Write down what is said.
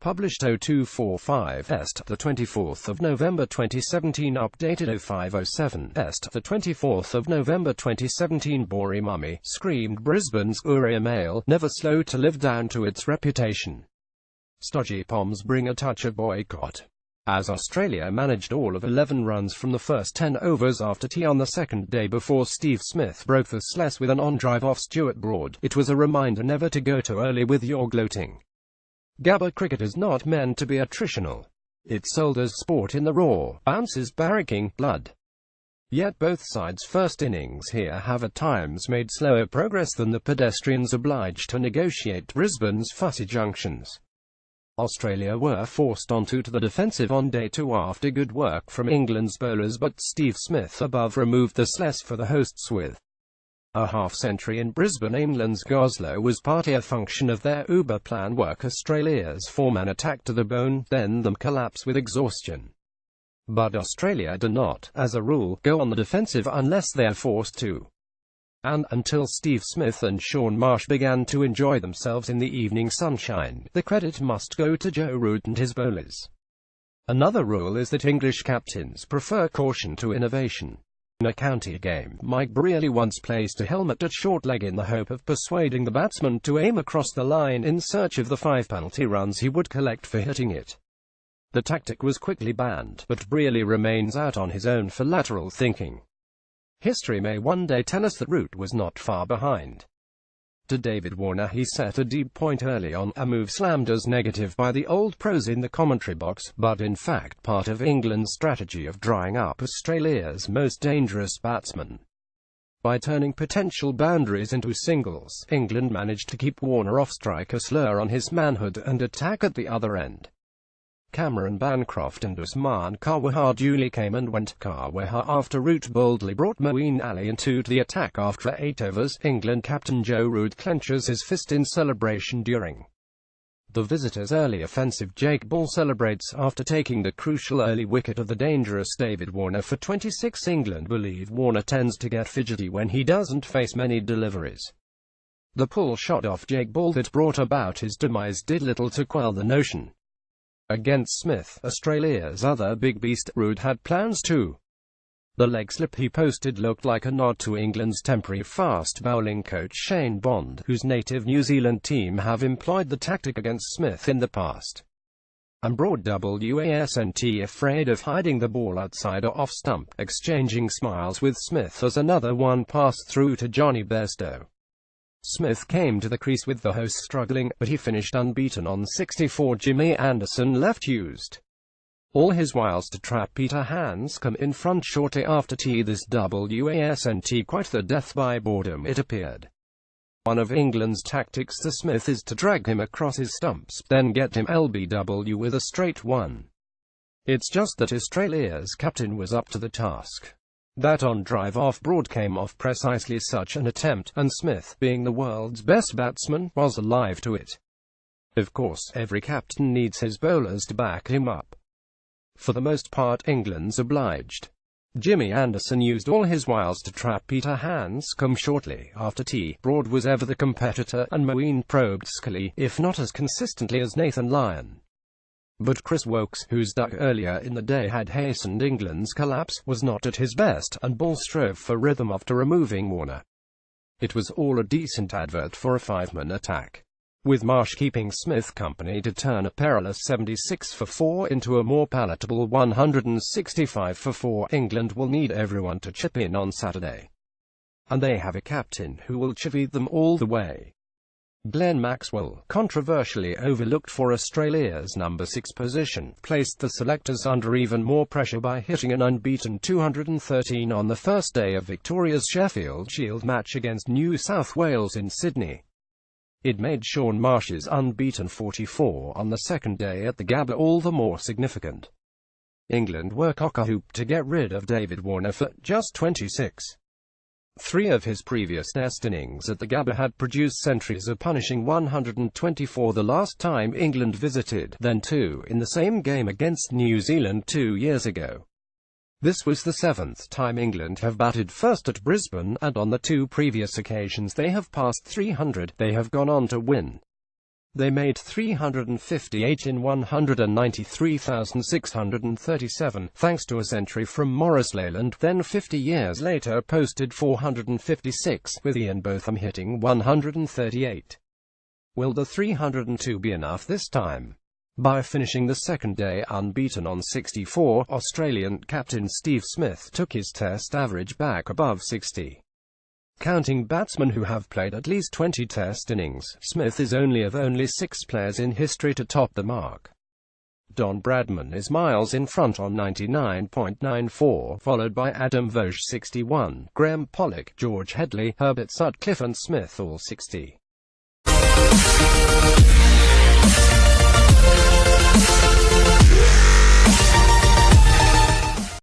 published 0245 Est, the 24th of November 2017, updated 0507 Est, the 24th of November 2017. Boreme Army, screamed Brisbane's Courier Mail, never slow to live down to its reputation. Stodgy Poms bring a touch of boycott. As Australia managed all of 11 runs from the first 10 overs after tea on the second day before Steve Smith broke the sles with an ondrive off Stuart Broad, it was a reminder never to go too early with your gloating. Gabba cricket is not meant to be attritional. It's sold as sport in the raw, bounces barracking, blood. Yet both sides' first innings here have at times made slower progress than the pedestrians obliged to negotiate Brisbane's fussy junctions. Australia were forced onto the defensive on day 2 after good work from England's bowlers, but Steve Smith above removed the sles for the hosts with a half-century in BrisbaneEnglands. Goslow was partly a function of their uberplan work. Australia's fourman attacked to the bone, then them collapse with exhaustion. But Australia do not, as a rule, go on the defensive unless they are forced to. And until Steve Smith and Shaun Marsh began to enjoy themselves in the evening sunshine, the credit must go to Joe Root and his bowlers. Another rule is that English captains prefer caution to innovation. In a county game, Mike Brearley once placed a helmet at short leg in the hope of persuading the batsman to aim across the line in search of the 5 penalty runs he would collect for hitting it. The tactic was quickly banned, but Brearley remains out on his own for lateral thinking. History may one day tell us that Root was not far behind. To David Warner, he set a deep point early on, a move slammed as negative by the old pros in the commentary box, but in fact part of England's strategy of drying up Australia's most dangerous batsman. By turning potential boundaries into singles, England managed to keep Warner off strike, a slur on his manhood and attack at the other end. Cameron Bancroft and Usman Khawaja duly came and went. Khawaja after Root boldly brought Moeen Ali into the attack after 8 overs. England captain Joe Root clenches his fist in celebration during the visitors' early offensive. Jake Ball celebrates after taking the crucial early wicket of the dangerous David Warner for 26. England believe Warner tends to get fidgety when he doesn't face many deliveries. The pull shot off Jake Ball that brought about his demise did little to quell the notion. Against Smith, Australia's other big beast, Root had plans too. The leg slip he posted looked like a nod to England's temporary fast bowling coach Shane Bond, whose native New Zealand team have employed the tactic against Smith in the past. And Broad wasn't afraid of hiding the ball outside or off stump, exchanging smiles with Smith as another one passed through to Johnny Bairstow. Smith came to the crease with the hosts struggling, but he finished unbeaten on 64. Jimmy Anderson left used all his wiles to trap Peter Handscomb in front shortly after tea. This wasn't quite the death by boredom it appeared. One of England's tactics to Smith is to drag him across his stumps, then get him LBW with a straight one. It's just that Australia's captain was up to the task. That on-drive off Broad came off precisely such an attempt, and Smith, being the world's best batsman, was alive to it. Of course, every captain needs his bowlers to back him up. For the most part, England's obliged. Jimmy Anderson used all his wiles to trap Peter Handscomb shortly after tea. Broad was ever the competitor, and Moeen probed Scully, if not as consistently as Nathan Lyon. But Chris Woakes, whose duck earlier in the day had hastened England's collapse, was not at his best, and Ball strove for rhythm after removing Warner. It was all a decent advert for a 5-man attack, with Marsh keeping Smith company to turn a perilous 76 for 4 into a more palatable 165 for 4. England will need everyone to chip in on Saturday. And they have a captain who will chivvy them all the way. Glenn Maxwell, controversially overlooked for Australia's number 6 position, placed the selectors under even more pressure by hitting an unbeaten 213 on the first day of Victoria's Sheffield Shield match against New South Wales in Sydney. It made Shaun Marsh's unbeaten 44 on the second day at the Gabba all the more significant. England were cock-a-hoop to get rid of David Warner for just 26. 3 of his previous Test innings at the Gabba had produced centuries, a punishing 124 the last time England visited, then 2 in the same game against New Zealand 2 years ago. This was the 7th time England have batted first at Brisbane, and on the 2 previous occasions they have passed 300, they have gone on to win. They made 358 in 193,637, thanks to a century from Maurice Leyland, then 50 years later posted 456, with Ian Botham hitting 138. Will the 302 be enough this time? By finishing the second day unbeaten on 64, Australian captain Steve Smith took his Test average back above 60. Counting batsmen who have played at least 20 Test innings, Smith is only 6 players in history to top the mark. Don Bradman is miles in front on 99.94, followed by Adam Voge 61, Graham Pollock, George Headley, Herbert Sutcliffe and Smith all 60.